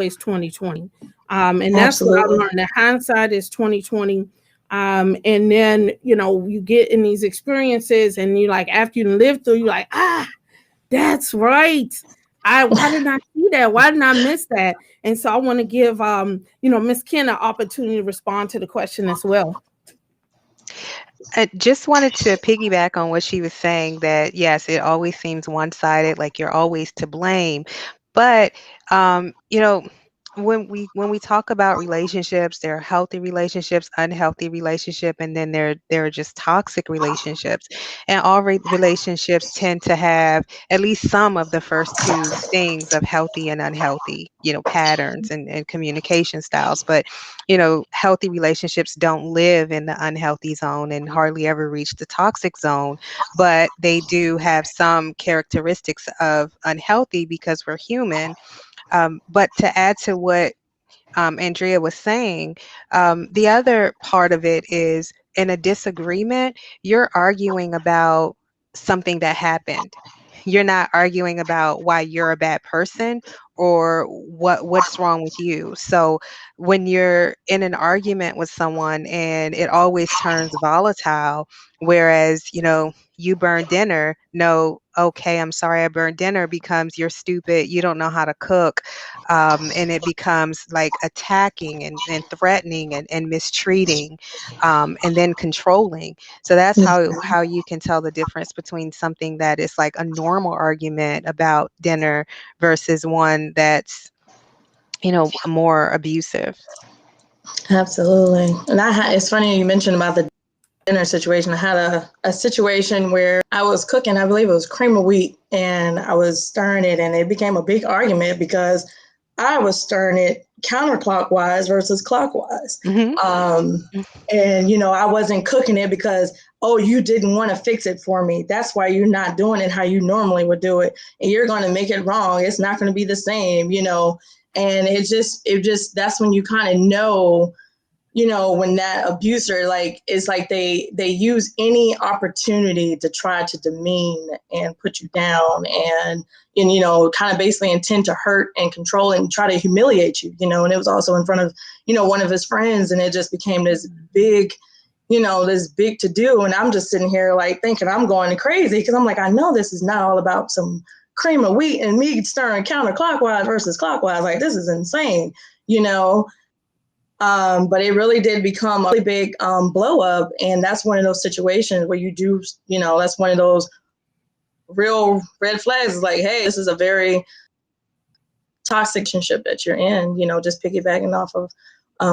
always 2020. And that's what I Absolutely. learned. The hindsight is 2020. And then, you get in these experiences and you like, after you live through, you're like, that's right. Why didn't I see that? Why didn't I miss that? And so I want to give, Miss Ken an opportunity to respond to the question as well. I just wanted to piggyback on what she was saying, that yes, it always seems one-sided, like you're always to blame. But when we talk about relationships, there are healthy relationships, unhealthy relationship, and then there are just toxic relationships. And all relationships tend to have at least some of the first two things of healthy and unhealthy, patterns and communication styles. But healthy relationships don't live in the unhealthy zone and hardly ever reach the toxic zone, but they do have some characteristics of unhealthy because we're human. But to add to what Andrea was saying, the other part of it is, in a disagreement, you're arguing about something that happened. You're not arguing about why you're a bad person or what's wrong with you. So when you're in an argument with someone and it always turns volatile, whereas, you burn dinner, no, okay, I'm sorry I burned dinner, becomes you're stupid, you don't know how to cook. And it becomes like attacking and threatening and mistreating, and then controlling. So that's how you can tell the difference between something that is like a normal argument about dinner versus one that's more abusive. Absolutely. And it's funny you mentioned about the dinner situation. I had a situation where I was cooking, I believe it was cream of wheat, and I was stirring it, and it became a big argument because I was stirring it counterclockwise versus clockwise. Mm-hmm. And I wasn't cooking it because, oh, you didn't want to fix it for me. That's why you're not doing it how you normally would do it. And you're going to make it wrong. It's not going to be the same, And it just, that's when you kind of know, when that abuser, like, it's like they use any opportunity to try to demean and put you down and kind of basically intend to hurt and control and try to humiliate you, and it was also in front of, one of his friends, and it just became this big, this big to do. And I'm just sitting here like thinking I'm going crazy because I'm like, I know this is not all about some cream of wheat and me stirring counterclockwise versus clockwise. Like, this is insane, But it really did become a really big blow up. And that's one of those situations where you do, that's one of those real red flags. It's like, hey, this is a very toxic relationship that you're in, just piggybacking off of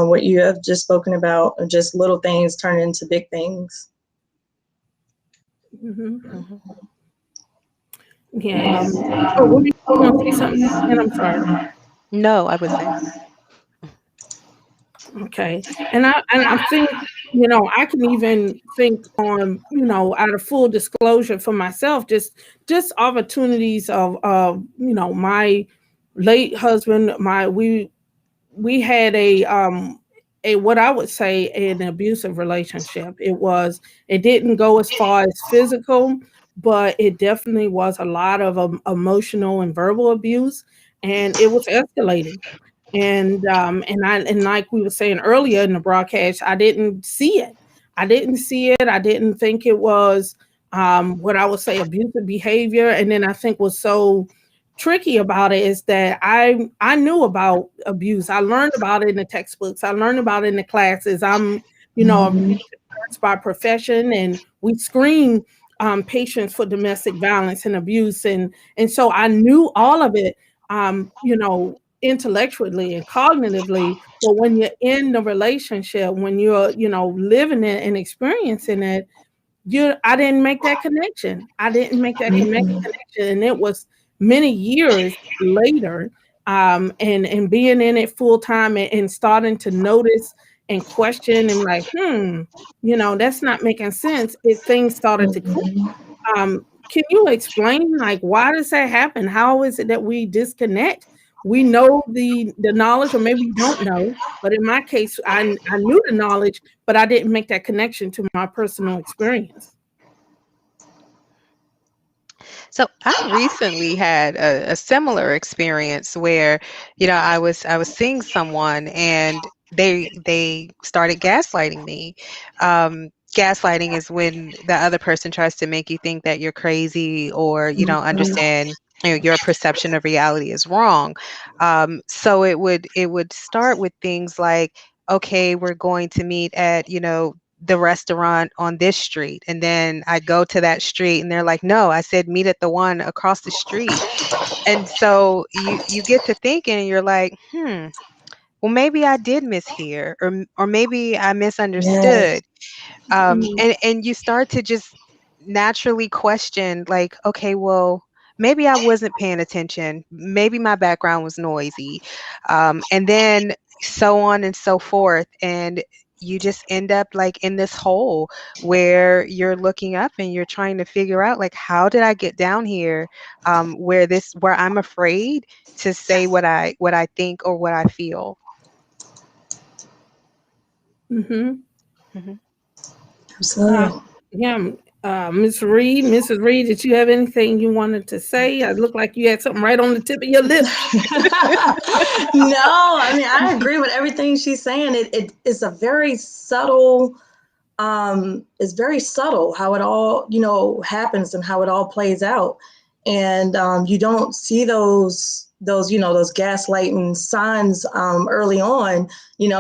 what you have just spoken about, just little things turn into big things. Mm-hmm. Mm-hmm. Yeah. What do you want to say something? And I'm sorry. No, I was saying. Okay. And I think, I can even think on, out of full disclosure for myself, just opportunities of my late husband, we had a what I would say an abusive relationship. It didn't go as far as physical, but it definitely was a lot of emotional and verbal abuse, and it was escalating. And like we were saying earlier in the broadcast, I didn't see it. I didn't think it was what I would say abusive behavior. And then I think was so tricky about it is that I knew about abuse. I learned about it in the textbooks. I learned about it in the classes. I'm a nurse by profession, and we screen patients for domestic violence and abuse, and so I knew all of it. Intellectually and cognitively, but when you're in the relationship, when you're living it and experiencing it, I didn't make that connection. And it was many years later, and being in it full time and starting to notice and question and like, that's not making sense. Things started to click. Can you explain, like, why does that happen? How is it that we disconnect? We know the knowledge, or maybe we don't know. But in my case, I knew the knowledge, but I didn't make that connection to my personal experience. So I recently had a similar experience where, I was seeing someone and they started gaslighting me. Gaslighting is when the other person tries to make you think that you're crazy or you don't Mhm. understand. Your perception of reality is wrong. So it would start with things like, okay, we're going to meet at the restaurant on this street, and then I go to that street and they're like, no, I said meet at the one across the street. And so you get to thinking and you're like, well, maybe I did mishear, or maybe I Yes. misunderstood. And you start to just naturally question, like, okay, well, maybe I wasn't paying attention, maybe my background was noisy, and then so on and so forth. And you just end up like in this hole where you're looking up and you're trying to figure out, like, how did I get down here, where I'm afraid to say what I think or what I feel. Mm-hmm. Mhm. Uh, Absolutely. yeah, Mrs. Reed, did you have anything you wanted to say? It looked like you had something right on the tip of your lips. No, I mean, I agree with everything she's saying. It's a very subtle, it's very subtle how it all, happens and how it all plays out. And you don't see those gaslighting signs early on,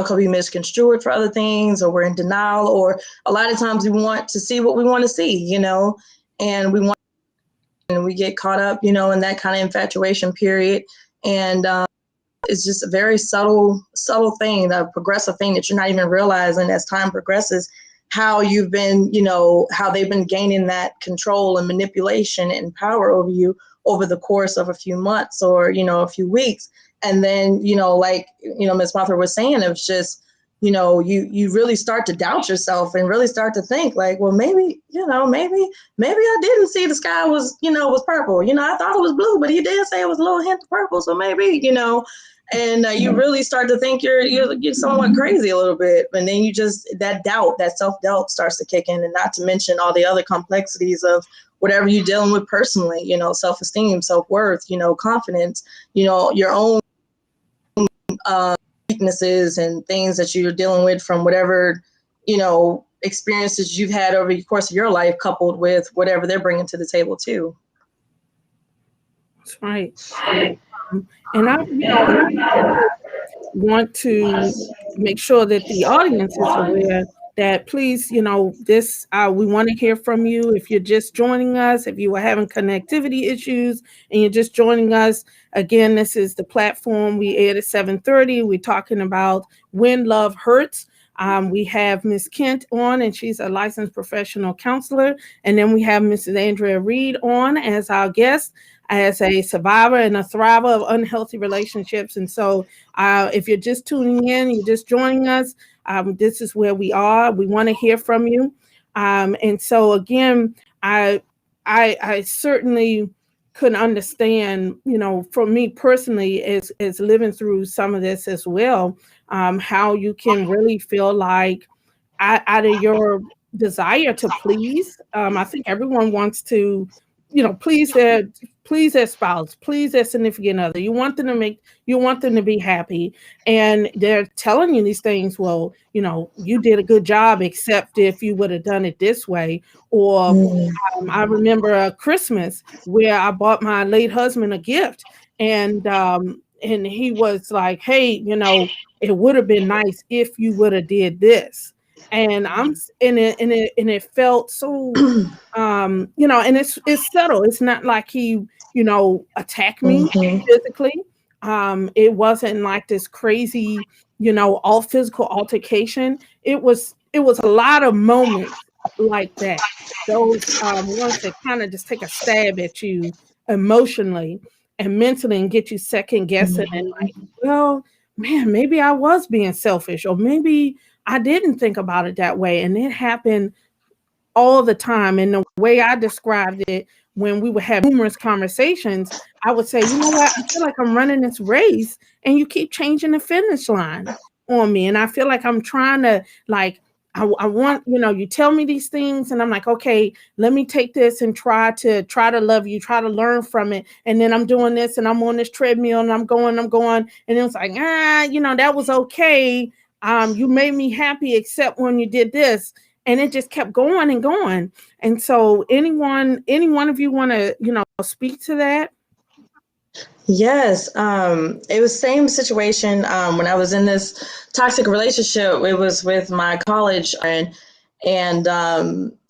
could be misconstrued for other things, or we're in denial, or a lot of times we want to see what we want to see, and we get caught up, in that kind of infatuation period. And it's just a very subtle thing, a progressive thing that you're not even realizing as time progresses, how you've been, how they've been gaining that control and manipulation and power over you over the course of a few months, or, a few weeks. And then, like, Ms. Martha was saying, it was just, you really start to doubt yourself and really start to think like, well, maybe I didn't see the sky was purple. I thought it was blue, but he did say it was a little hint of purple. So maybe, and you really start to think you're somewhat crazy a little bit. And then that self-doubt starts to kick in, and not to mention all the other complexities of whatever you're dealing with personally, self-esteem, self-worth, confidence, your own weaknesses and things that you're dealing with from whatever, experiences you've had over the course of your life, coupled with whatever they're bringing to the table too. That's right. And I, want to make sure that the audience is aware that, please, we want to hear from you. If you're just joining us, if you were having connectivity issues and you're just joining us, again, this is the platform. We aired at 7:30. We're talking about When Love Hurts. We have Miss Kent on, and she's a licensed professional counselor. And then we have Mrs. Andrea Reed on as our guest, as a survivor and a thriver of unhealthy relationships. And so if you're just tuning in, you're just joining us, this is where we are. We want to hear from you. And so again, I certainly could understand, for me personally, as living through some of this as well, how you can really feel like out of your desire to please. I think everyone wants to, please their spouse, please their significant other. You want them to be happy, and they're telling you these things. Well, you did a good job, except if you would have done it this way. Or I remember a Christmas where I bought my late husband a gift, and he was like, "Hey, it would have been nice if you would have did this." And I'm and it felt so, and it's subtle. It's not like he, attacked me physically. It wasn't like this crazy, all physical altercation. It was a lot of moments like that. Those ones that kind of just take a stab at you emotionally and mentally and get you second guessing and like, well, man, maybe I was being selfish, or maybe I didn't think about it that way. And it happened all the time. And the way I described it, when we would have numerous conversations, I would say, you know what, I feel like I'm running this race and you keep changing the finish line on me. And I feel like I'm trying to, like, I want, you tell me these things and I'm like, okay, let me take this and try to love you, try to learn from it. And then I'm doing this and I'm on this treadmill and I'm going. And it was like, that was okay. You made me happy except when you did this. And it just kept going and going. And so any one of you want to, speak to that? Yes, it was same situation when I was in this toxic relationship. It was with my college friend, and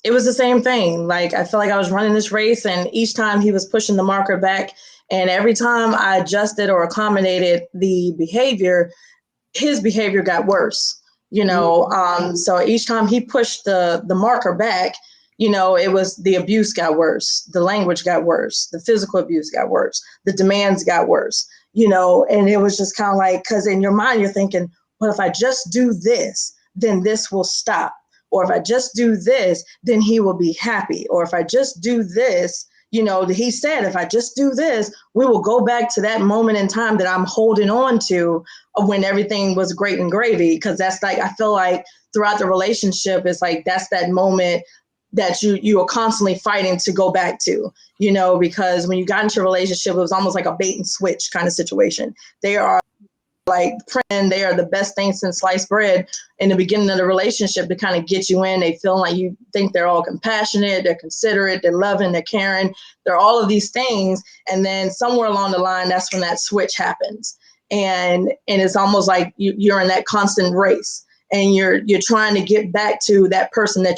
it was the same thing. Like I felt like I was running this race, and each time he was pushing the marker back, and every time I adjusted or accommodated the behavior, his behavior got worse. So each time he pushed the marker back, it was the abuse got worse, the language got worse, the physical abuse got worse, the demands got worse, and it was just kind of like, because in your mind you're thinking, well, if I just do this, then this will stop. Or if I just do this, then he will be happy. Or if I just do this, he said, if I just do this, we will go back to that moment in time that I'm holding on to when everything was great and gravy. Because that's like, I feel like throughout the relationship, it's like, that's that moment that you are constantly fighting to go back to, because when you got into a relationship, it was almost like a bait and switch kind of situation. They are like, they are the best thing since sliced bread in the beginning of the relationship to kind of get you in. They feel like you think they're all compassionate, they're considerate, they're loving, they're caring, they're all of these things. And then somewhere along the line, that's when that switch happens. And it's almost like you're in that constant race. And you're trying to get back to that person that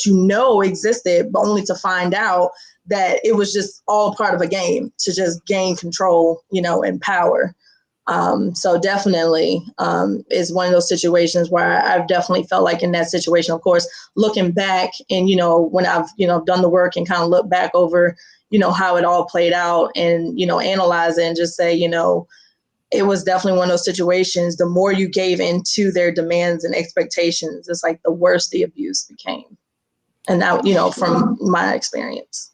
existed, but only to find out that it was just all part of a game to just gain control, and power. So definitely is one of those situations where I've definitely felt like in that situation, of course, looking back and, when I've, done the work and kind of look back over, how it all played out and, analyze it and just say, it was definitely one of those situations. The more you gave into their demands and expectations, it's like the worse the abuse became. And that, from my experience.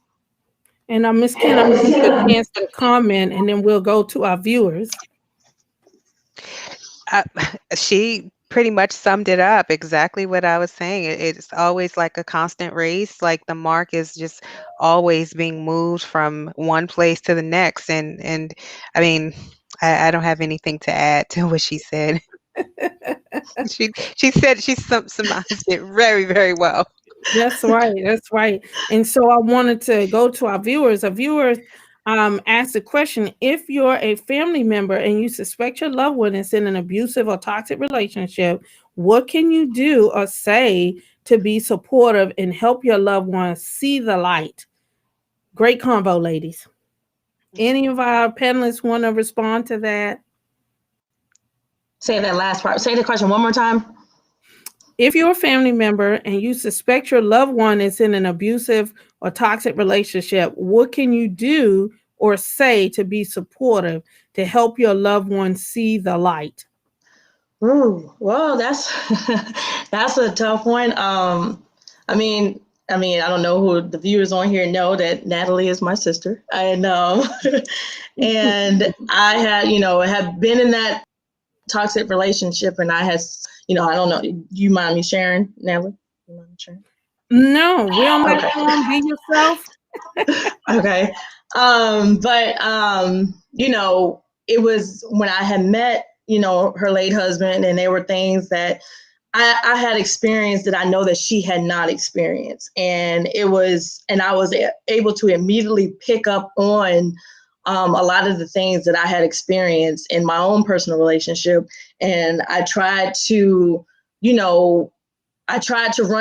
And Ms. Ken, I'm going to give you a chance to comment and then we'll go to our viewers. She pretty much summed it up exactly what I was saying. It's always like a constant race. Like the mark is just always being moved from one place to the next. And I mean, I don't have anything to add to what she said. she said she summarized it very, very well. That's right. And so I wanted to go to our viewers. A viewer asked the question: if you're a family member and you suspect your loved one is in an abusive or toxic relationship, what can you do or say to be supportive and help your loved one see the light? Great convo, ladies. Any of our panelists want to respond to that? Say that last part. Say the question one more time. If you're a family member and you suspect your loved one is in an abusive or toxic relationship, what can you do or say to be supportive to help your loved one see the light? Ooh, well, that's that's a tough one. I mean, I don't know who the viewers on here know that Natalie is my sister. And and I had, have been in that toxic relationship, and I had, I don't know. You mind me sharing, Natalie? You mind me sharing? No, we don't let you be yourself. Okay. It was when I had met, her late husband, and there were things that I had experienced that I know that she had not experienced. And I was able to immediately pick up on a lot of the things that I had experienced in my own personal relationship. And I tried to, run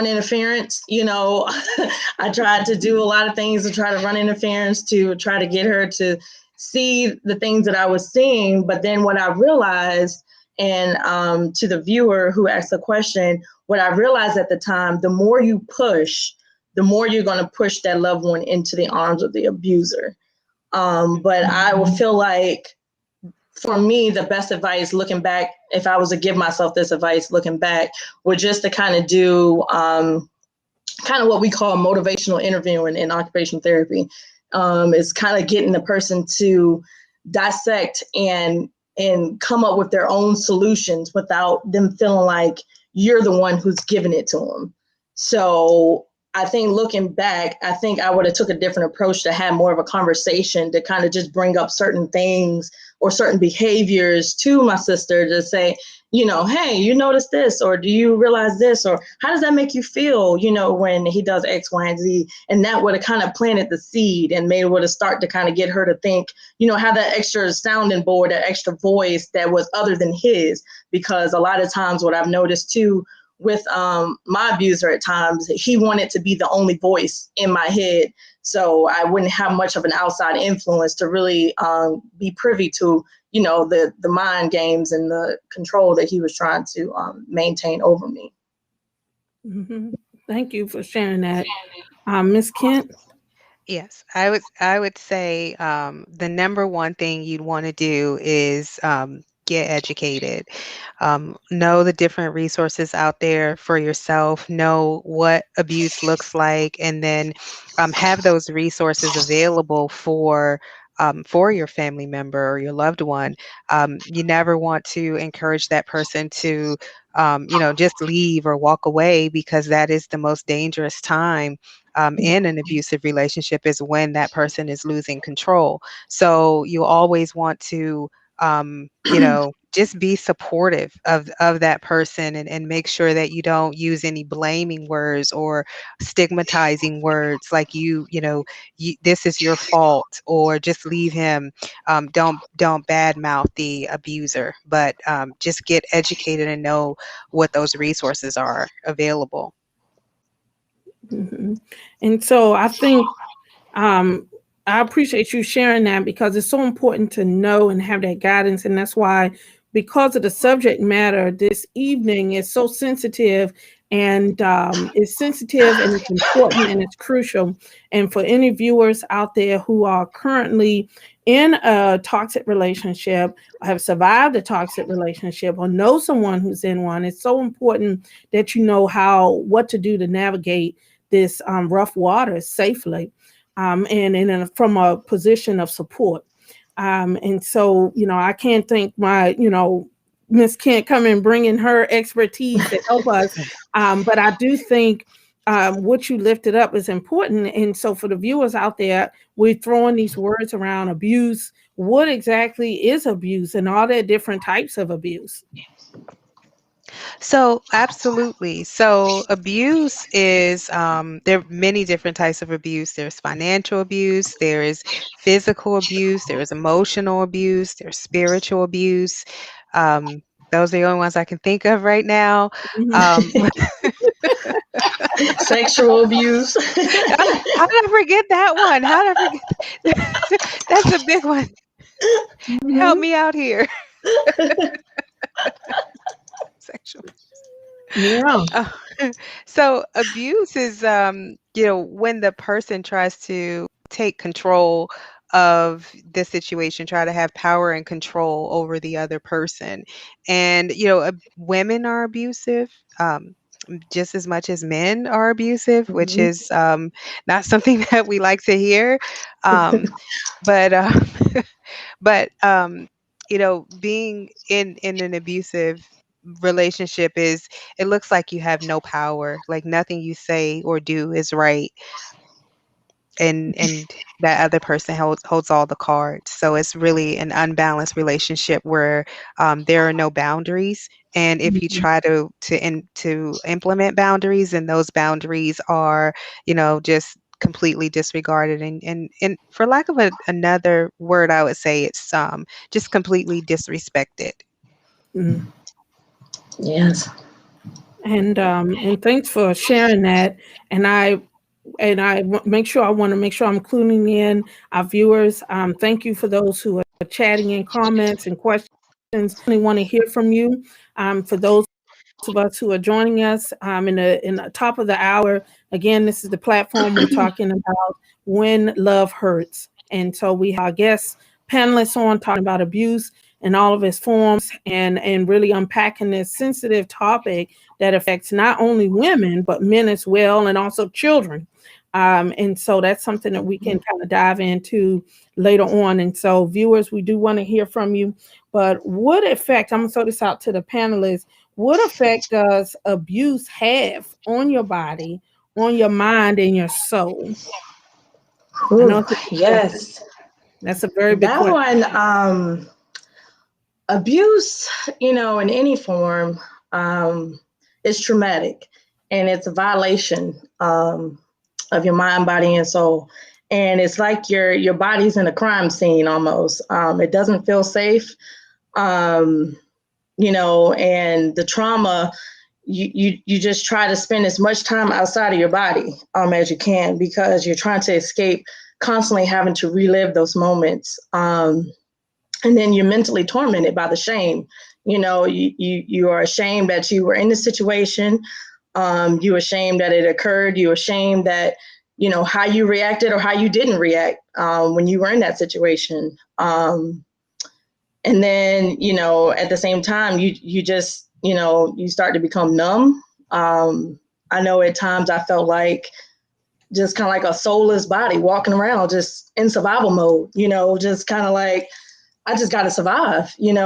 interference, I tried to do a lot of things to try to run interference to try to get her to see the things that I was seeing. But then what I realized, and to the viewer who asked the question, what I realized at the time, the more you push, the more you're going to push that loved one into the arms of the abuser. But I will feel like, for me, the best advice looking back, if I was to give myself this advice looking back, would just to kind of do kind of what we call motivational interviewing in occupational therapy. Is kind of getting the person to dissect and come up with their own solutions without them feeling like you're the one who's giving it to them. So I think looking back, I think I would have took a different approach to have more of a conversation to kind of just bring up certain things or certain behaviors to my sister to say, hey, you notice this, or do you realize this, or how does that make you feel, when he does X, Y, and Z? And that would have kind of planted the seed and maybe would have started to kind of get her to think, have that extra sounding board, that extra voice that was other than his. Because a lot of times what I've noticed too, with my abuser at times, he wanted to be the only voice in my head. So I wouldn't have much of an outside influence to really be privy to, the mind games and the control that he was trying to maintain over me. Mm-hmm. Thank you for sharing that. Ms. Kent? Yes, I would say the number one thing you'd want to do is get educated. Know the different resources out there for yourself. Know what abuse looks like, and then have those resources available for your family member or your loved one. You never want to encourage that person to just leave or walk away, because that is the most dangerous time in an abusive relationship, is when that person is losing control. So you always want to, just be supportive of that person, and make sure that you don't use any blaming words or stigmatizing words like this is your fault, or just leave him. Don't badmouth the abuser, but just get educated and know what those resources are available. Mm-hmm. And so I think I appreciate you sharing that, because it's so important to know and have that guidance. And that's why, because of the subject matter this evening is so sensitive, and it's sensitive and it's important and it's crucial. And for any viewers out there who are currently in a toxic relationship, have survived a toxic relationship, or know someone who's in one, it's so important that you know what to do to navigate this rough water safely. And from a position of support. And so, I can't thank my, Miss Kent coming bringing her expertise to help us. But I do think what you lifted up is important. And so for the viewers out there, we're throwing these words around: abuse. What exactly is abuse, and are there different types of abuse? So absolutely. So abuse is there are many different types of abuse. There's financial abuse, there is physical abuse, there is emotional abuse, there's spiritual abuse. Um, those are the only ones I can think of right now. Um, Sexual abuse. how did I forget that one? How did I forget? That's a big one. Help Mhm. me out here. Sexual. Yeah. Uh, so abuse is, when the person tries to take control of the situation, try to have power and control over the other person. And, women are abusive. Just as much as men are abusive, which Mhm. is not something that we like to hear. Um, but but being in an abusive relationship is, it looks like you have no power, like nothing you say or do is right, and that other person holds all the cards. So it's really an unbalanced relationship where there are no boundaries. And if you Mhm. try to implement boundaries, and those boundaries are, just completely disregarded, and for lack of another word, I would say it's just completely disrespected. Mhm. Yes. And thanks for sharing that. And make sure, I want to make sure I'm including in our viewers. Thank you for those who are chatting in comments and questions. We want to hear from you. For those of us who are joining us in the top of the hour, again, this is the platform we're talking about when love hurts. And so we have our guests, panelists on, talking about abuse in all of its forms, and really unpacking this sensitive topic that affects not only women but men as well, and also children. And so that's something that we can kind of dive into later on. And so, viewers, we do want to hear from you. But what effect, I'm going to throw this out to the panelists, what effect does abuse have on your body, on your mind, and your soul? I know Ooh, it's a big question. yes. That's a very big That question. one, abuse, in any form, is traumatic, and it's a violation of your mind, body, and soul. And it's like your body's in a crime scene almost. It doesn't feel safe, um, and the trauma. You just try to spend as much time outside of your body as you can, because you're trying to escape constantly having to relive those moments. And then you're mentally tormented by the shame. You are ashamed that you were in the situation. You ashamed that it occurred. You ashamed that, how you reacted or how you didn't react when you were in that situation. And then, at the same time, you just, you start to become numb. I know at times I felt like just kind of like a soulless body walking around just in survival mode, just kind of like, I just got to survive, and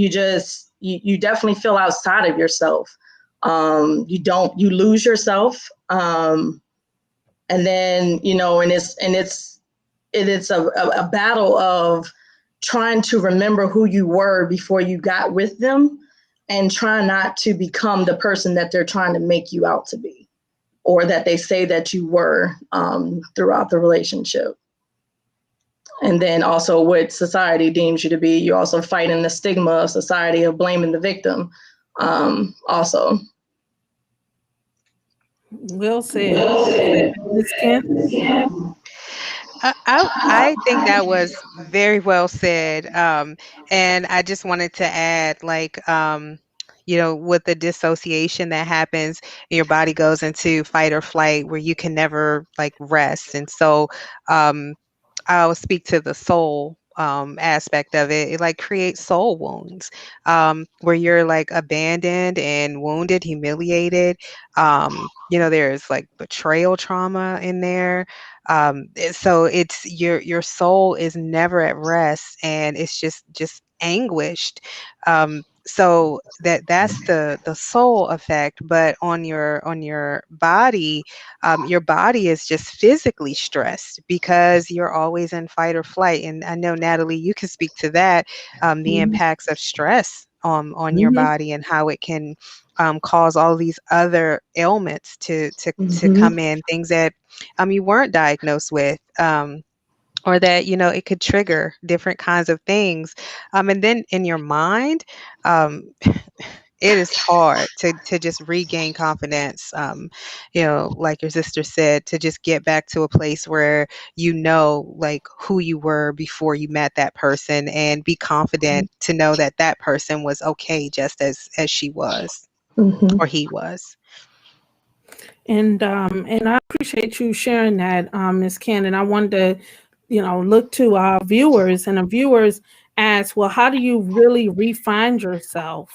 you definitely feel outside of yourself. You lose yourself. And then, and it's a battle of trying to remember who you were before you got with them, and try not to become the person that they're trying to make you out to be, or that they say that you were throughout the relationship. And then also what society deems you to be. You're also fighting the stigma of society of blaming the victim also. Well said. Well said. Ms. Kent? I think that was very well said. And I just wanted to add, like, with the dissociation that happens, your body goes into fight or flight where you can never like rest. And so I'll speak to the soul aspect of it. It like creates soul wounds where you're like abandoned and wounded, humiliated. There's like betrayal trauma in there. So it's your soul is never at rest, and it's just anguished. So that's the soul effect. But on your body, your body is just physically stressed because you're always in fight or flight. And I know, Natalie, you can speak to that, the impacts of stress on your Mm-hmm. body and how it can cause all these other ailments to Mm-hmm. come in, things that you weren't diagnosed with. Or that it could trigger different kinds of things, and then in your mind, it is hard to just regain confidence. Like your sister said, to just get back to a place where like who you were before you met that person, and be confident to know that that person was okay just as she was Mm-hmm. or he was. And I appreciate you sharing that, Ms. Cannon. I wanted to, look to our viewers, and the viewers ask, well, how do you really refine yourself?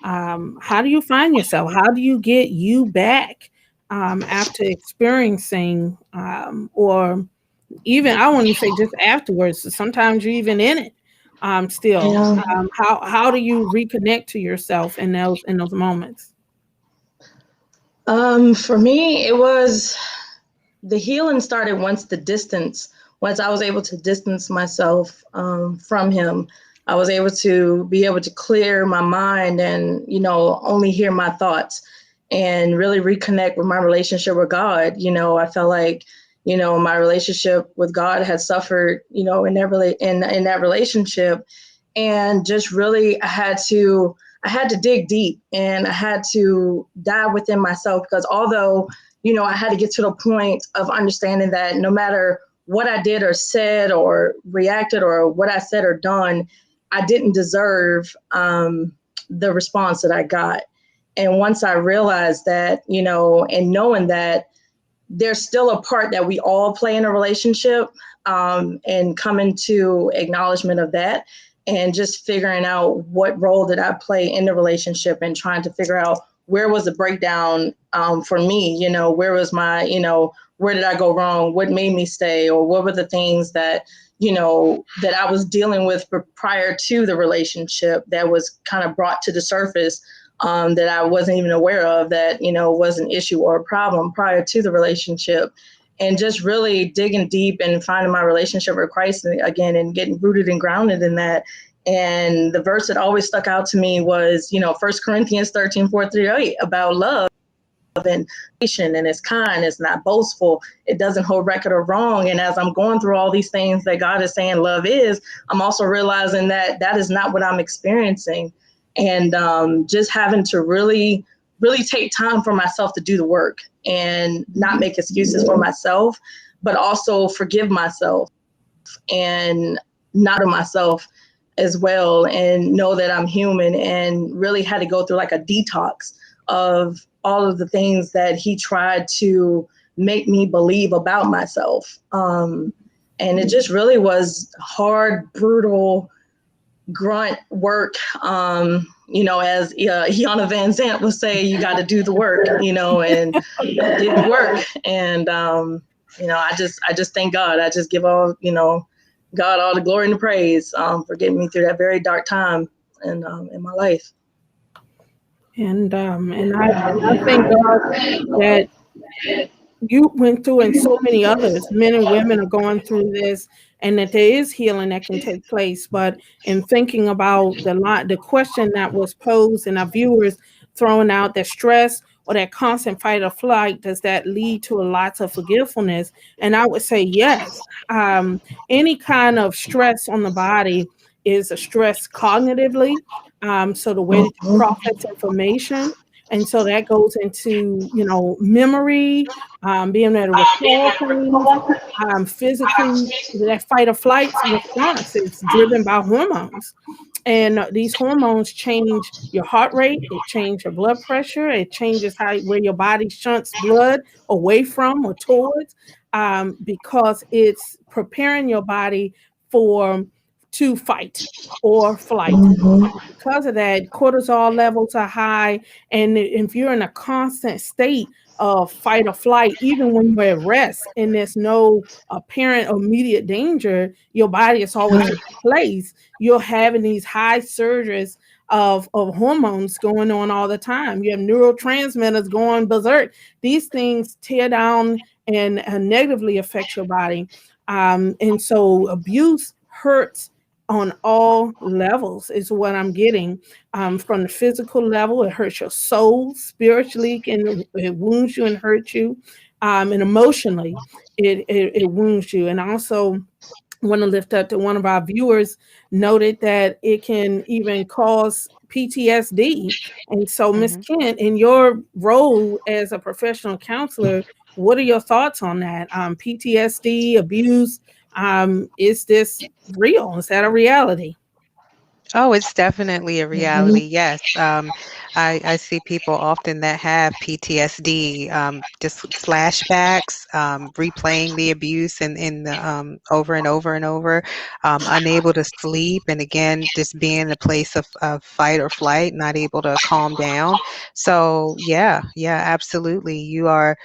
How do you find yourself? How do you get you back after experiencing, or even, I want to say just afterwards? So sometimes you're even in it still. Yeah. How do you reconnect to yourself in those moments? For me, it was the healing started once I was able to distance myself from him. I was able to be able to clear my mind and, only hear my thoughts, and really reconnect with my relationship with God. I felt like, my relationship with God had suffered, in that relationship. And just really, I had to dig deep, and I had to dive within myself, because although, I had to get to the point of understanding that no matter what I did or said or reacted, or what I said or done, I didn't deserve the response that I got. And once I realized that, and knowing that there's still a part that we all play in a relationship, and coming to acknowledgement of that, and just figuring out what role did I play in the relationship, and trying to figure out where was the breakdown for me? You know, where was my, you know, where did I go wrong? What made me stay? Or what were the things that, you know, that I was dealing with prior to the relationship that was kind of brought to the surface that I wasn't even aware of, that, you know, was an issue or a problem prior to the relationship. And just really digging deep and finding my relationship with Christ again and getting rooted and grounded in that. And the verse that always stuck out to me was, you know, 1 Corinthians 13:4-8 about love and patient, and it's kind, it's not boastful, it doesn't hold record of wrong. And as I'm going through all these things that God is saying love is, I'm also realizing that that is not what I'm experiencing. And just having to really take time for myself to do the work and not make excuses for myself, but also forgive myself and not to myself as well, and know that I'm human, and really had to go through like a detox of all of the things that he tried to make me believe about myself. And it just really was hard, brutal, grunt work. You know, as Yana Van Zant would say, you got to do the work, you know, and did the work. And, you know, I just thank God. I just give all, you know, God all the glory and the praise for getting me through that very dark time in my life. And I thank God that you went through, and so many others, men and women, are going through this, and that there is healing that can take place. But in thinking about the question that was posed, and our viewers throwing out, that stress or that constant fight or flight, does that lead to a lot of forgetfulness? And I would say yes. Any kind of stress on the body is a stress cognitively. So the way that you process information, and so that goes into, you know, memory, being able to recall things, physically. That fight or flight response is driven by hormones. And these hormones change your heart rate, it changes your blood pressure, it changes where your body shunts blood away from or towards, because it's preparing your body to fight or flight. Because of that, cortisol levels are high. And if you're in a constant state of fight or flight, even when you're at rest and there's no apparent immediate danger, your body is always in place. You're having these high surges of hormones going on all the time. You have neurotransmitters going berserk. These things tear down and negatively affect your body. And so abuse hurts on all levels is what I'm getting. From the physical level, it hurts your soul. Spiritually, it wounds you and hurts you. And emotionally, it wounds you. And also want to lift up to one of our viewers noted that it can even cause PTSD. And so, Ms. Kent, in your role as a professional counselor, what are your thoughts on that? PTSD, abuse, is this real? Is that a reality? Oh, it's definitely a reality. Yes. I see people often that have PTSD, just flashbacks, replaying the abuse and the over and over and over, unable to sleep. And again, just being in a place of fight or flight, not able to calm down. So yeah, absolutely. You are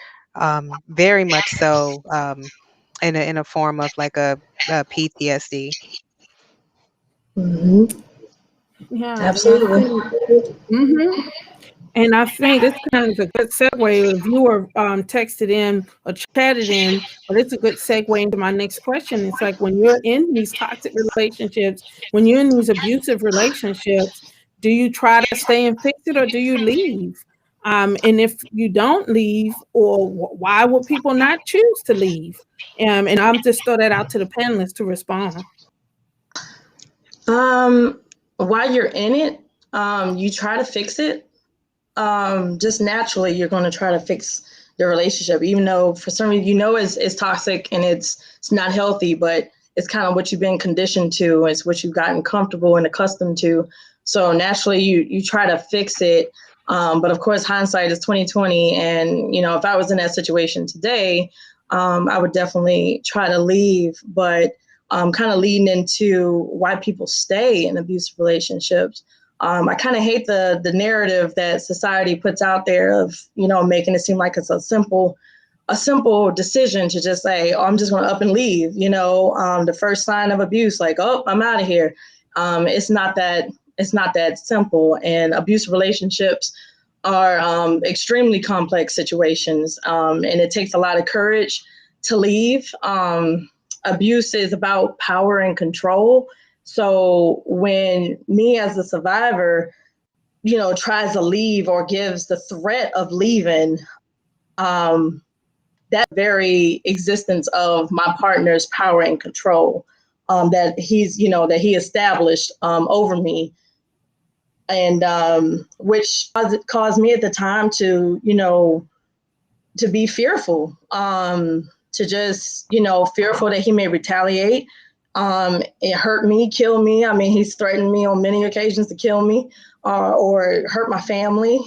very much so in a form of like a PTSD. Yeah, Absolutely. and I think this kind of is a good segue. If you were texted in or chatted in, but it's a good segue into my next question. It's like, when you're in these toxic relationships, when you're in these abusive relationships, do you try to stay and fix it, or do you leave? And if you don't leave, or why would people not choose to leave? And I'm just throw that out to the panelists to respond. While you're in it, you try to fix it. Just naturally, you're going to try to fix your relationship, even though for some reason, you know, it's toxic and it's not healthy, but it's kind of what you've been conditioned to. It's what you've gotten comfortable and accustomed to. So naturally, you try to fix it. But of course, hindsight is 2020. And, you know, if I was in that situation today, I would definitely try to leave. But kind of leading into why people stay in abusive relationships. I kind of hate the narrative that society puts out there of, making it seem like it's a simple decision to just say, oh, I'm just going to up and leave. The first sign of abuse, like, oh, I'm out of here. It's not that simple. And abusive relationships are extremely complex situations, and it takes a lot of courage to leave. Abuse is about power and control. So when me as a survivor, tries to leave or gives the threat of leaving, that very existence of my partner's power and control, that he established over me, and which caused me at the time to be fearful, to just fearful that he may retaliate, it hurt me, kill me. I mean, he's threatened me on many occasions to kill me, or hurt my family.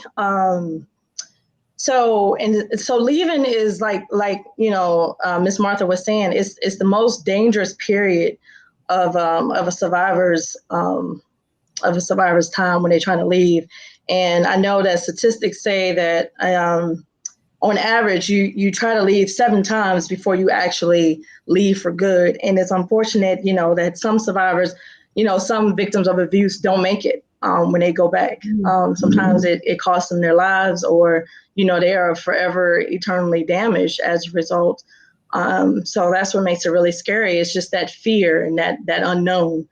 So leaving is like Miss Martha was saying, it's the most dangerous period of a survivor's time when they're trying to leave. And I know that statistics say that on average you try to leave 7 times before you actually leave for good. And it's unfortunate, that some survivors, some victims of abuse don't make it when they go back. Sometimes it costs them their lives, or they are forever eternally damaged as a result. So that's what makes it really scary. It's just that fear and that unknown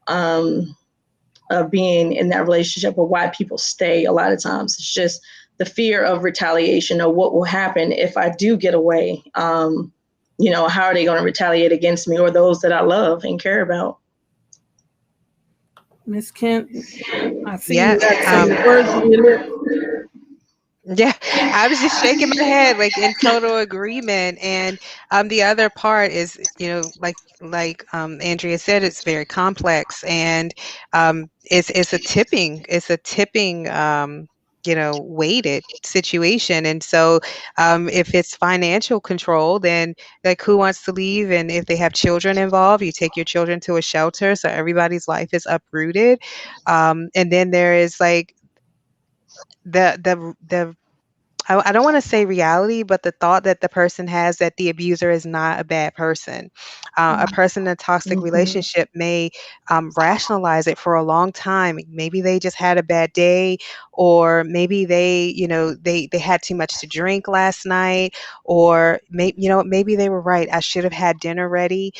of being in that relationship, or why people stay. A lot of times it's just the fear of retaliation, or what will happen if I do get away. How are they going to retaliate against me or those that I love and care about? Miss Kent, I see Yeah. you got some words on your lips. Yeah, I was just shaking my head, like in total agreement. And the other part is, like Andrea said, it's very complex, and it's a tipping weighted situation. And so if it's financial control, then like, who wants to leave? And if they have children involved, you take your children to a shelter, so everybody's life is uprooted. And then there is like the I don't want to say reality, but the thought that the person has that the abuser is not a bad person. A person in a toxic relationship may rationalize it for a long time. Maybe they just had a bad day, or maybe they had too much to drink last night, or maybe they were right. I should have had dinner ready.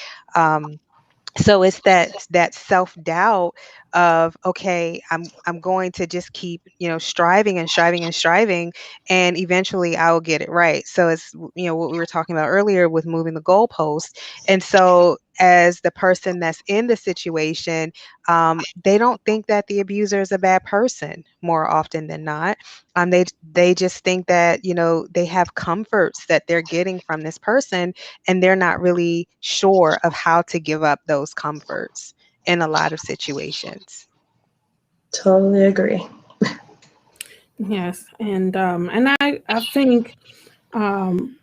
So it's that self-doubt of, okay, I'm going to just keep striving and striving and striving, and eventually I will get it right. So it's what we were talking about earlier with moving the goalpost. And so as the person that's in the situation, they don't think that the abuser is a bad person more often than not. They just think that they have comforts that they're getting from this person, and they're not really sure of how to give up those comforts in a lot of situations. Totally agree. Yes, and I think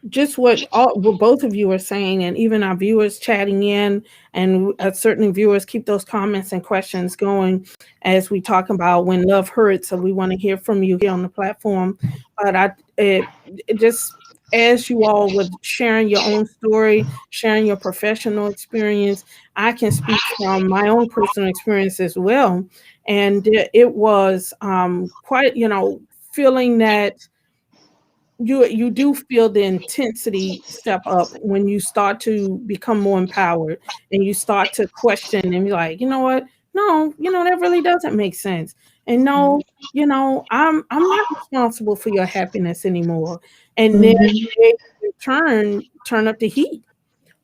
just what both of you are saying, and even our viewers chatting in, and certain viewers keep those comments and questions going as we talk about when love hurts. So we want to hear from you here on the platform. But it just, as you all were sharing your own story, sharing your professional experience, I can speak from my own personal experience as well. And it was quite, feeling that you do feel the intensity step up when you start to become more empowered, and you start to question and be like, you know what? No, that really doesn't make sense. And no, I'm not responsible for your happiness anymore. And then they turn up the heat.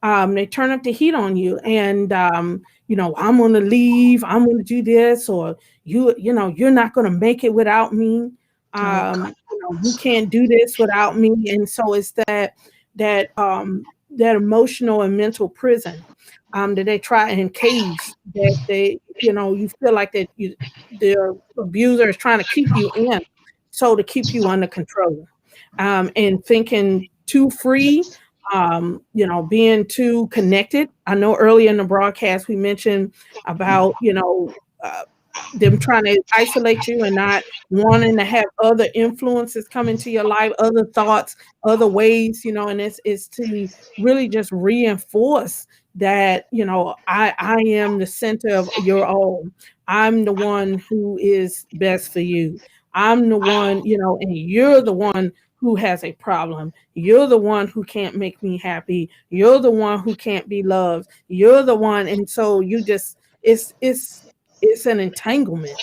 They turn up the heat on you, and I'm going to leave. I'm going to do this, or you're not going to make it without me. You can't do this without me. And so it's that emotional and mental prison that they try and cage, that you feel like that the abuser is trying to keep you in, so to keep you under control, and thinking too free, being too connected. I know earlier in the broadcast we mentioned about, them trying to isolate you and not wanting to have other influences come into your life, other thoughts, other ways, and it's to really just reinforce that, I am the center of your all. I'm the one who is best for you. I'm the one, and you're the one who has a problem. You're the one who can't make me happy. You're the one who can't be loved. You're the one. And so you just, it's an entanglement.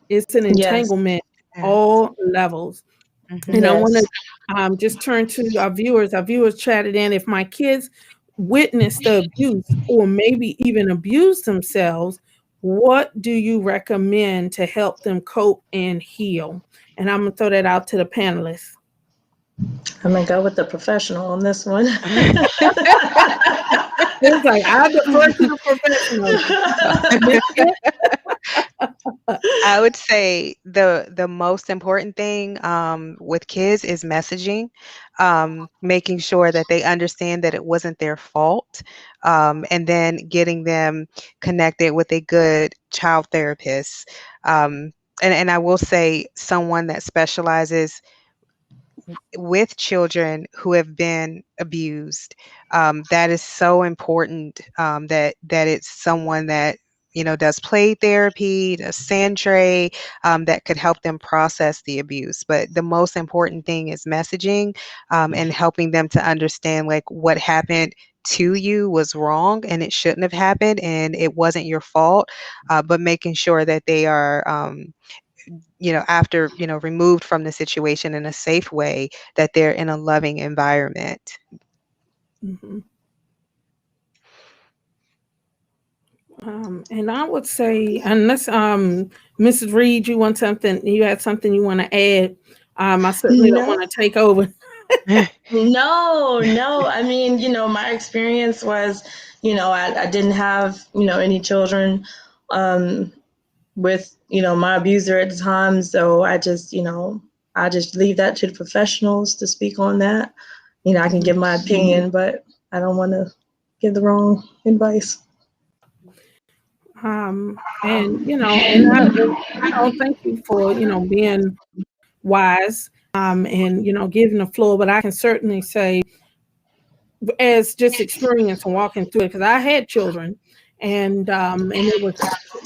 It's an Yes. entanglement, Yeah. all levels. And I want Yes. to just turn to our viewers. Our viewers chatted in. If my kids witness the abuse or maybe even abuse themselves, what do you recommend to help them cope and heal? And I'm going to throw that out to the panelists. I'm gonna go with the professional on this one. It's like, I defer to the professionals. I would say the most important thing with kids is messaging, making sure that they understand that it wasn't their fault, and then getting them connected with a good child therapist. And I will say someone that specializes with children who have been abused. That is so important, that it's someone that does play therapy, does sand tray, that could help them process the abuse. But the most important thing is messaging, and helping them to understand like what happened to you was wrong and it shouldn't have happened and it wasn't your fault, but making sure that they are after, removed from the situation in a safe way, that they're in a loving environment. Mm-hmm. And I would say, unless Mrs. Reed, you had something you want to add, I certainly don't want to take over. No. I mean, my experience was, I didn't have, any children with, my abuser at the time. So I just leave that to the professionals to speak on that. I can give my opinion, but I don't want to give the wrong advice. And I thank you for being wise, and giving the floor. But I can certainly say, as just experience and walking through it, because I had children, and it was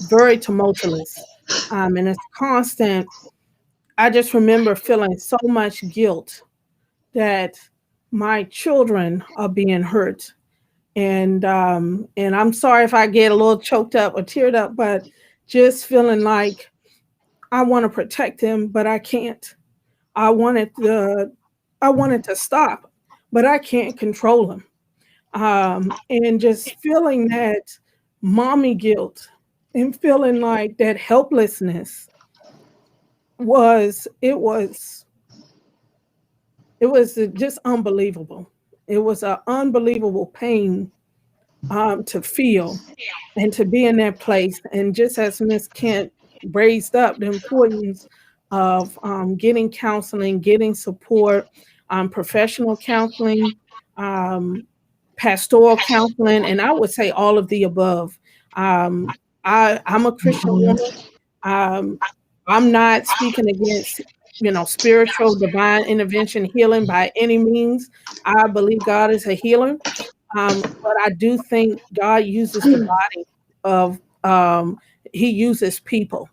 very tumultuous, and it's constant. I just remember feeling so much guilt that my children are being hurt. And I'm sorry if I get a little choked up or teared up, but just feeling like I want to protect them, but I can't. I wanted to stop, but I can't control them. And just feeling that mommy guilt and feeling like that helplessness was it was it was just unbelievable. It was an unbelievable pain to feel and to be in that place. And just as Miss Kent raised up the importance of getting counseling, getting support, professional counseling, um, pastoral counseling, and I would say all of the above. I'm a Christian woman. Um, I'm not speaking against, spiritual divine intervention healing by any means. I believe God is a healer. But I do think God uses the body of, he uses people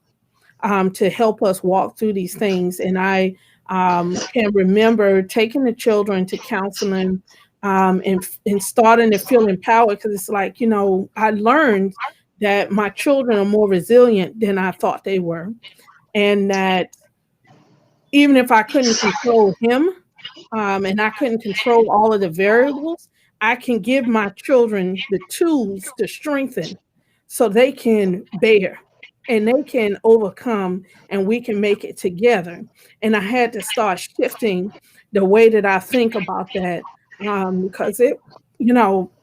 to help us walk through these things. And I can remember taking the children to counseling, and starting to feel empowered, because it's like, I learned that my children are more resilient than I thought they were. And that even if I couldn't control him, and I couldn't control all of the variables, I can give my children the tools to strengthen so they can bear and they can overcome and we can make it together. And I had to start shifting the way that I think about that, because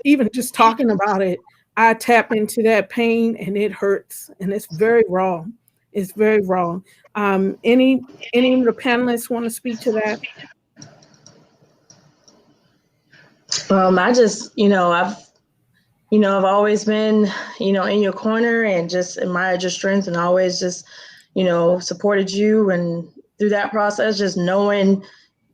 even just talking about it, I tap into that pain and it hurts and it's very raw. It's very raw. Any of the panelists want to speak to that? I just, I've always been, in your corner and just admired your strength and always just, supported you. And through that process, just knowing,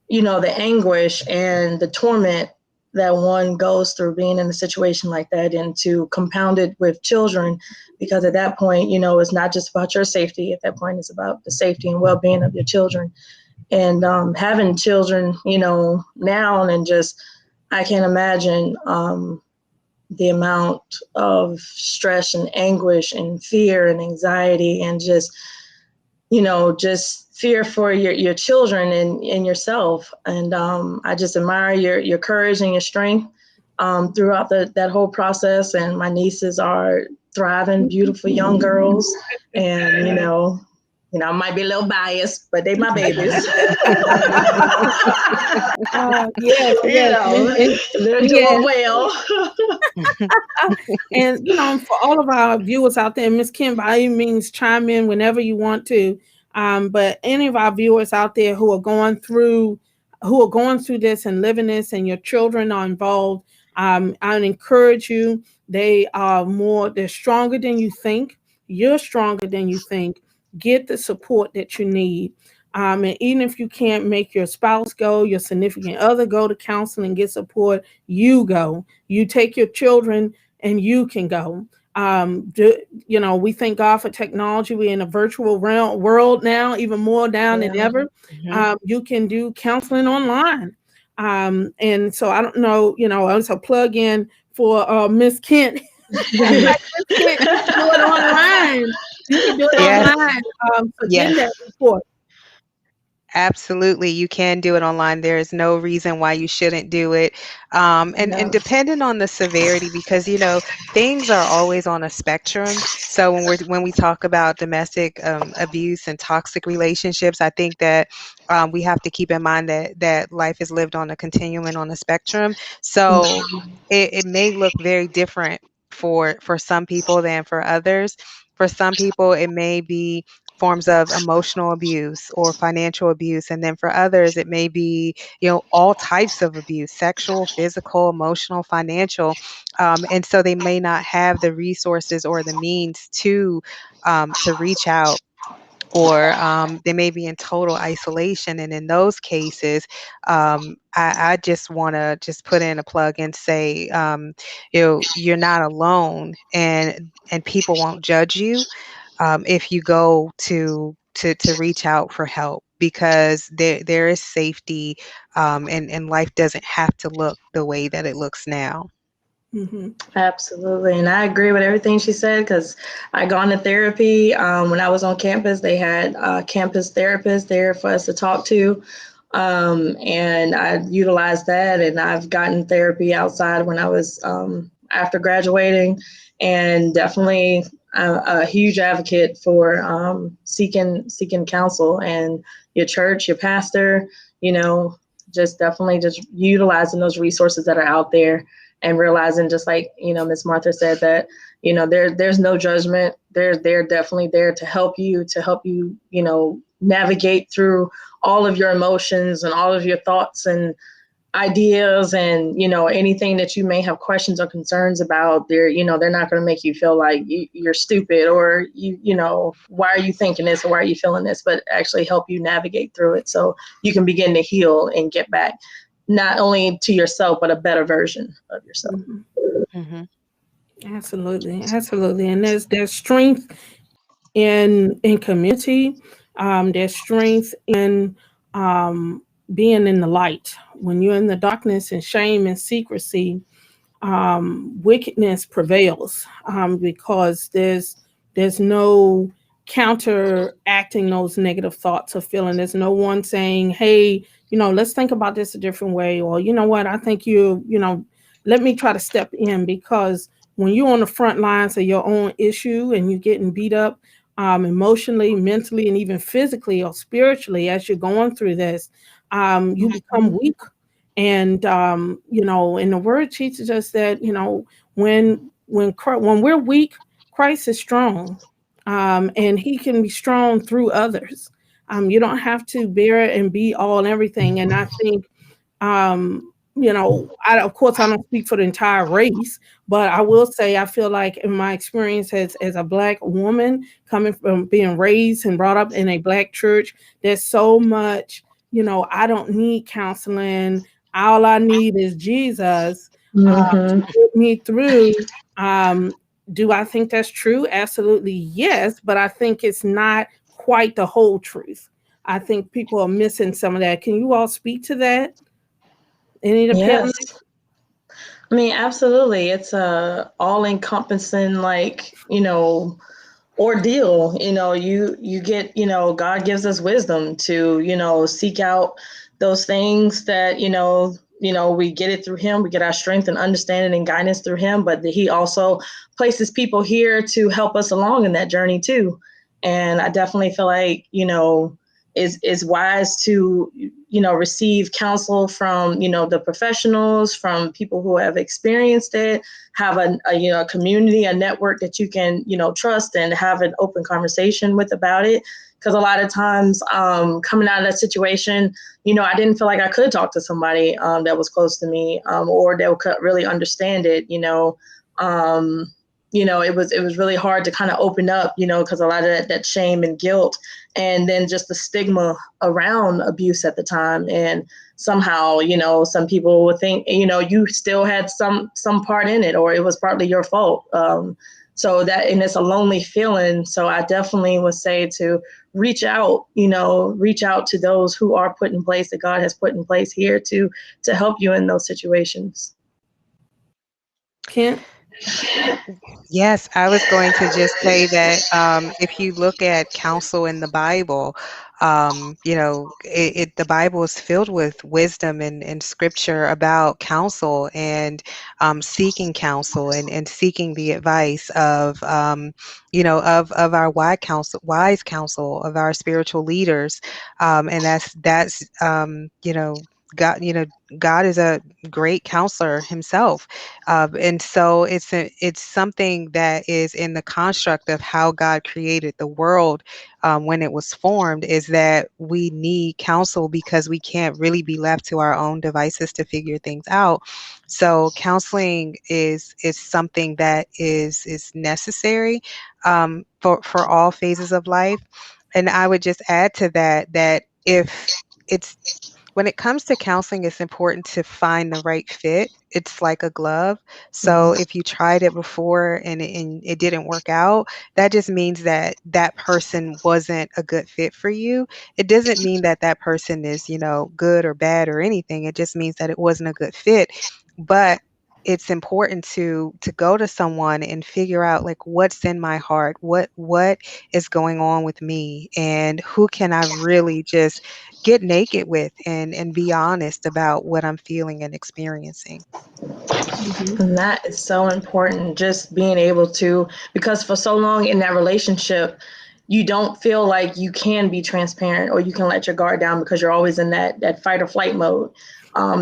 the anguish and the torment that one goes through being in a situation like that, and to compound it with children, because at that point, it's not just about your safety. At that point, it's about the safety and well-being of your children. And having children, now, and just, I can't imagine the amount of stress and anguish and fear and anxiety and just, just fear for your children and yourself. And I just admire your courage and your strength throughout that whole process. And my nieces are thriving, beautiful young girls. And, I might be a little biased, but they my babies. Yes. They're doing well. And for all of our viewers out there, Miss Kim, by any means, chime in whenever you want to. But any of our viewers out there who are going through this and living this, and your children are involved, I encourage you. They're stronger than you think. You're stronger than you think. Get the support that you need. And even if you can't make your spouse go, your significant other go to counseling, get support, you go. You take your children and you can go. We thank God for technology. We're in a virtual world now, even more down than ever. You can do counseling online. And so I don't know, it's a plug in for Miss Kent. Miss Kent, you can do it online. You can do it online for getting that report. Absolutely. You can do it online. There is no reason why you shouldn't do it. And depending on the severity, because, things are always on a spectrum. So when we talk about domestic abuse and toxic relationships, I think that we have to keep in mind that life is lived on a continuum and on a spectrum. So it may look very different for some people than for others. For some people, it may be forms of emotional abuse or financial abuse. And then for others, it may be, all types of abuse, sexual, physical, emotional, financial. And so they may not have the resources or the means to reach out, or they may be in total isolation. And in those cases, I just want to just put in a plug and say, you're not alone, and people won't judge you if you go to reach out for help, because there is safety, and life doesn't have to look the way that it looks now. Absolutely. And I agree with everything she said, because I gone to therapy. When I was on campus, they had campus therapists there for us to talk to. And I utilized that, and I've gotten therapy outside when I was after graduating, and definitely a huge advocate for seeking counsel, and your church, your pastor, just definitely just utilizing those resources that are out there, and realizing, just like, Ms. Martha said, that, there's no judgment. They're definitely there to help you, navigate through all of your emotions and all of your thoughts and ideas, and anything that you may have questions or concerns about. They're not going to make you feel like you're stupid, or why are you thinking this, or why are you feeling this, but actually help you navigate through it, so you can begin to heal and get back not only to yourself, but a better version of yourself. Absolutely. And there's strength in community. There's strength in being in the light. When you're in the darkness and shame and secrecy, wickedness prevails, because there's no counteracting those negative thoughts or feeling. There's no one saying, hey, let's think about this a different way, or what, I think let me try to step in. Because when you're on the front lines of your own issue and you're getting beat up emotionally, mentally, and even physically or spiritually as you're going through this, you become weak. And and the word teaches us that when we're weak, Christ is strong, and He can be strong through others. You don't have to bear it and be all and everything. And I think of course, I don't speak for the entire race, but I will say I feel like in my experience as a Black woman coming from being raised and brought up in a Black church, there's so much, I don't need counseling. All I need is Jesus to Mm-hmm. get me through. Um, do I think that's true? Absolutely, yes, but I think it's not quite the whole truth. I think people are missing some of that. Can you all speak to that? Any of the Yes. panelists? I mean, absolutely. It's a all encompassing, like, ordeal. You get, God gives us wisdom to, seek out those things that, we get it through him. We get our strength and understanding and guidance through him, but he also places people here to help us along in that journey too. And I definitely feel like, is wise to, receive counsel from, the professionals, from people who have experienced it, have a community, a network that you can, trust and have an open conversation with about it. Because a lot of times, coming out of that situation, I didn't feel like I could talk to somebody that was close to me, or that could really understand it. It was really hard to kind of open up, because a lot of that shame and guilt, and then just the stigma around abuse at the time. And somehow, some people would think, you still had some part in it, or it was partly your fault. And it's a lonely feeling. So I definitely would say to reach out to those who are put in place, that God has put in place here to help you in those situations. Kent? Yes, I was going to just say that if you look at counsel in the Bible, the Bible is filled with wisdom and scripture about counsel and seeking counsel and seeking the advice of, of our wise counsel of our spiritual leaders, and God, God is a great counselor himself. And so it's something that is in the construct of how God created the world when it was formed, is that we need counsel because we can't really be left to our own devices to figure things out. So counseling is something that is necessary for all phases of life. And I would just add to that if it's when it comes to counseling, it's important to find the right fit. It's like a glove. So if you tried it before and it didn't work out, that just means that that person wasn't a good fit for you. It doesn't mean that that person is, good or bad or anything. It just means that it wasn't a good fit. But it's important to go to someone and figure out, like, what's in my heart, what is going on with me, and who can I really just get naked with and be honest about what I'm feeling and experiencing. Mhm. And that is so important, just being able to, because for so long in that relationship, you don't feel like you can be transparent or you can let your guard down because you're always in that fight or flight mode.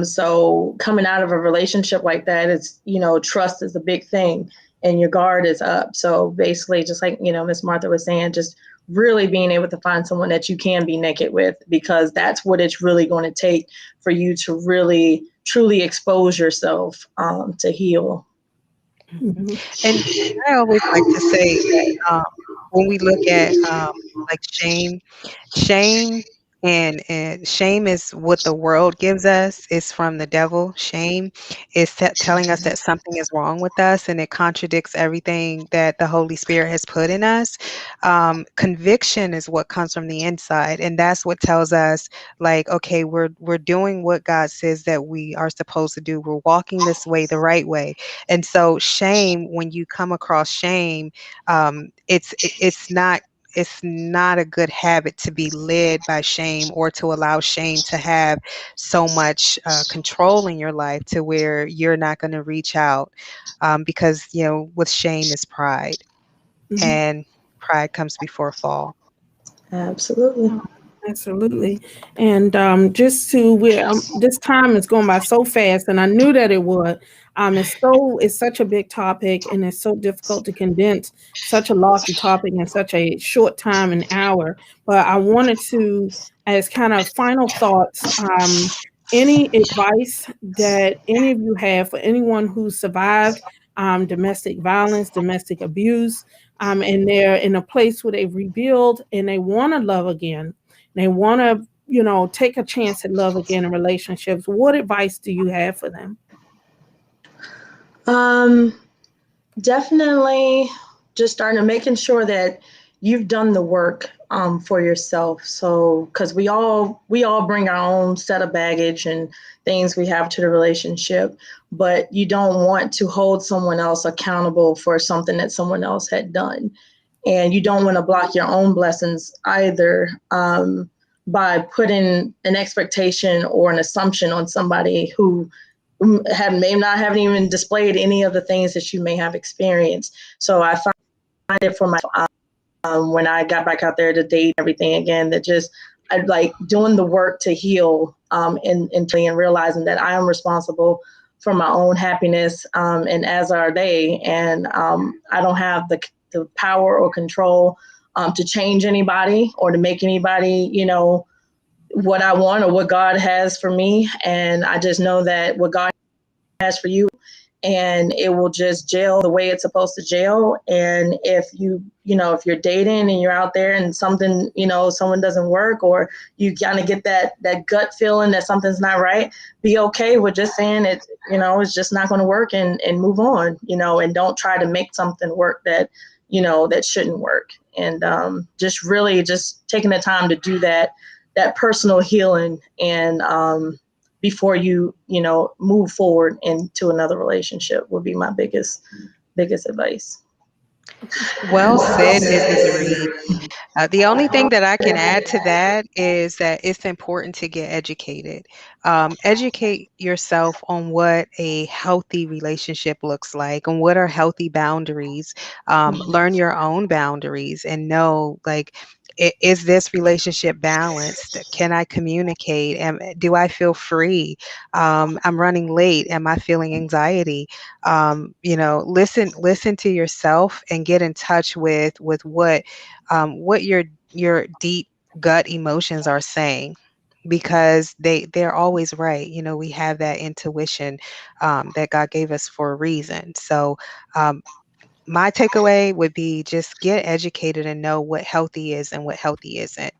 So coming out of a relationship like that, it's, trust is a big thing and your guard is up. So basically, just like, Miss Martha was saying, just really being able to find someone that you can be naked with, because that's what it's really going to take for you to really truly expose yourself to heal. Mhm. And I always like to say that when we look at like shame and shame is what the world gives us. It's from the devil. Shame is telling us that something is wrong with us, and it contradicts everything that the Holy Spirit has put in us. Conviction is what comes from the inside, and that's what tells us, like, okay, we're doing what God says that we are supposed to do. We're walking this way, the right way. And so shame, when you come across shame, it's not a good habit to be led by shame, or to allow shame to have so much control in your life to where you're not going to reach out, because with shame is pride, Mhm. and pride comes before fall. Absolutely. Absolutely. And just to where this time is going by so fast, and I knew that it would. It's such a big topic, and it's so difficult to condense such a lofty topic in such a short time, an hour. But I wanted to, as kind of final thoughts, any advice that any of you have for anyone who survived domestic violence, domestic abuse, and they're in a place where they rebuild and they want to love again, they want to, take a chance at love again in relationships. What advice do you have for them? Definitely just starting to making sure that you've done the work for yourself. So, because we all bring our own set of baggage and things we have to the relationship, but you don't want to hold someone else accountable for something that someone else had done, and you don't want to block your own blessings either by putting an expectation or an assumption on somebody who may not have even displayed any of the things that you may have experienced. So I find it for myself when I got back out there to date everything again, that just I like doing the work to heal and realizing that I am responsible for my own happiness, and as are they. And I don't have the power or control to change anybody or to make anybody, what I want or what God has for me. And I just know that what God has for you, and it will just gel the way it's supposed to gel. And if if you're dating and you're out there and something, someone doesn't work, or you kind of get that gut feeling that something's not right, be okay with just saying it's just not going to work, and move on, and don't try to make something work that, that shouldn't work. And just really just taking the time to do that personal healing, and before you move forward into another relationship would be my biggest advice. Well said, Mrs. Reed. The only thing that I can add to that is that it's important to get educated. Educate yourself on what a healthy relationship looks like and what are healthy boundaries. Learn your own boundaries and know, like, is this relationship balanced? Can I communicate? Do I feel free? I'm running late. Am I feeling anxiety? Listen to yourself and get in touch with what your deep gut emotions are saying, because they're always right. We have that intuition that God gave us for a reason. So my takeaway would be just get educated and know what healthy is and what healthy isn't.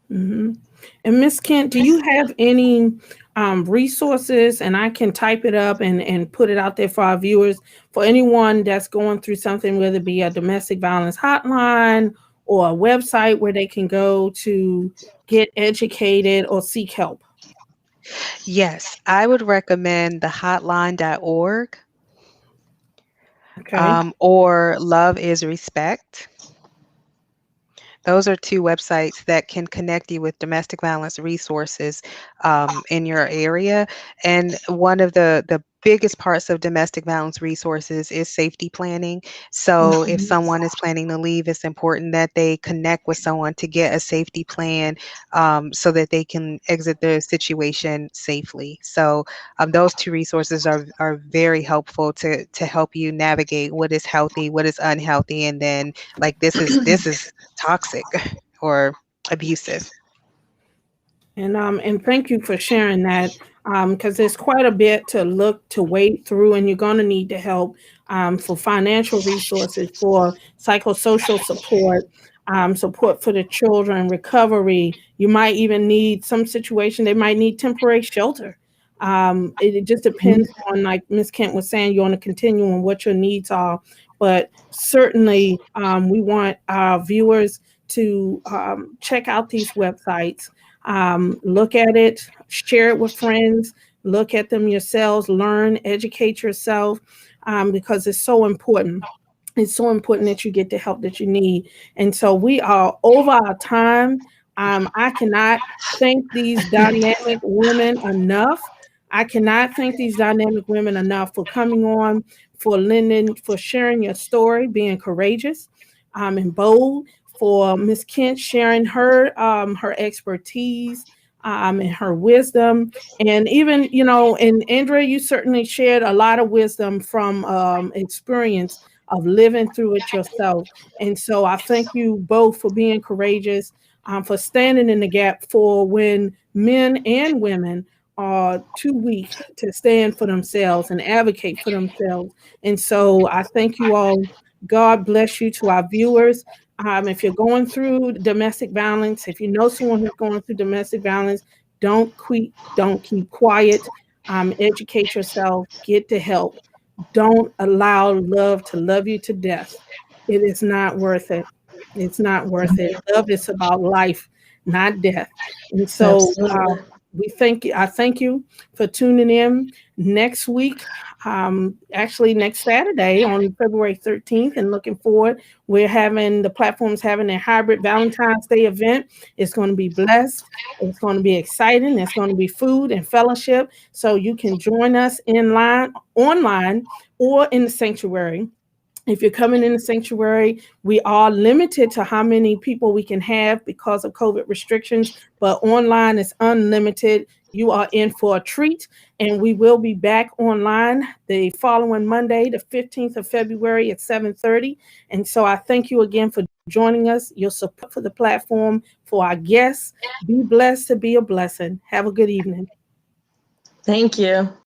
Mm-hmm. And Miss Kent, do you have any resources, and I can type it up and put it out there for our viewers, for anyone that's going through something, whether it be a domestic violence hotline or a website where they can go to get educated or seek help? Yes, I would recommend the hotline.org, Okay. or Love is Respect. Those are two websites that can connect you with domestic violence resources in your area. And one of the biggest parts of domestic violence resources is safety planning. So if someone is planning to leave, it's important that they connect with someone to get a safety plan, so that they can exit the situation safely. So those two resources are very helpful to help you navigate what is healthy, what is unhealthy, and then, like, this is toxic or abusive. And thank you for sharing that, because there's quite a bit to wade through, and you're going to need to help for financial resources, for psychosocial support, support for the children, recovery. You might even need some situation. They might need temporary shelter. It just depends on, like Ms. Kent was saying, you're on a continuum, what your needs are. But certainly, we want our viewers to check out these websites. Look at it, share it with friends, look at them yourselves, learn, educate yourself, because it's so important. It's so important that you get the help that you need. And so we are over our time. I cannot thank these dynamic women enough. I cannot thank these dynamic women enough for coming on, for lending, for sharing your story, being courageous and bold, for Miss Kent sharing her expertise and her wisdom. And even, and Andrea, you certainly shared a lot of wisdom from experience of living through it yourself. And so I thank you both for being courageous, for standing in the gap for when men and women are too weak to stand for themselves and advocate for themselves. And so I thank you all. God bless you to our viewers. If you're going through domestic violence, if you know someone who's going through domestic violence, don't keep quiet. Educate yourself, get the help. Don't allow love to love you to death. It is not worth it. It's not worth it. Love is about life, not death. And so Absolutely. I thank you for tuning in next week. Actually next Saturday on February 13th, and looking forward. The platform's having a hybrid Valentine's Day event. It's going to be blessed. It's going to be exciting. It's going to be food and fellowship. So you can join us online, or in the sanctuary. If you're coming in the sanctuary, we are limited to how many people we can have because of COVID restrictions, but online is unlimited. You are in for a treat, and we will be back online the following Monday, the 15th of February at 7:30. And so I thank you again for joining us, your support for the platform, for our guests. Be blessed to be a blessing. Have a good evening. Thank you.